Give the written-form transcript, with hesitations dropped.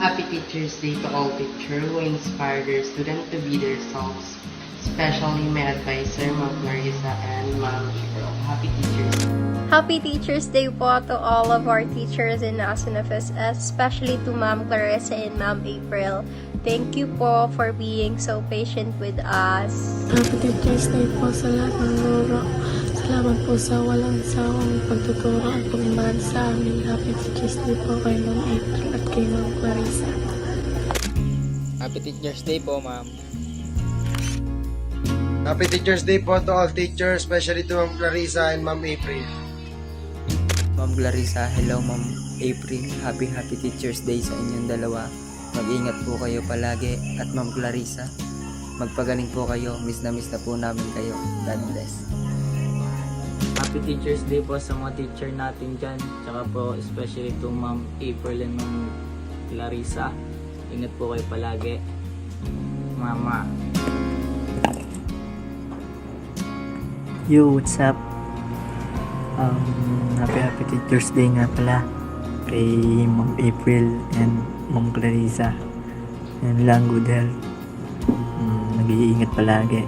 Happy Teacher's Day to all teachers who inspire their students to be themselves, especially my advisor, Ma'am Clarissa and Ma'am April. Happy Teacher's Day. Happy Teacher's Day po to all of our teachers in Asunafes, especially to Ma'am Clarissa and Ma'am April. Thank you po for being so patient with us. Happy Teacher's Day po sa lahat ng guro. Salamat po sa walang sawang pagtuturo at pagmamahal sa amin. Happy Teacher's Day po kay Ma'am April at kay Ma'am Clarissa. Happy Teacher's Day po, ma'am. Happy Teacher's Day po to all teachers, especially to Ma'am Clarissa and Ma'am April. Ma'am Clarissa, hello Ma'am April. Happy Teacher's Day sa inyong dalawa. Mag-ingat po kayo palagi. At Ma'am Clarissa, magpagaling po kayo. Miss na po namin kayo. God bless. Happy Teacher's Day po sa mga teacher natin dyan. Tsaka po especially to Ma'am April and Ma'am Clarissa. Ingat po kayo palagi. Mama. Yo, what's up? Happy Teacher's Day nga pala kay Ma'am April and Ma'am Clarissa. And lang, good health. Nag-iingat palagi.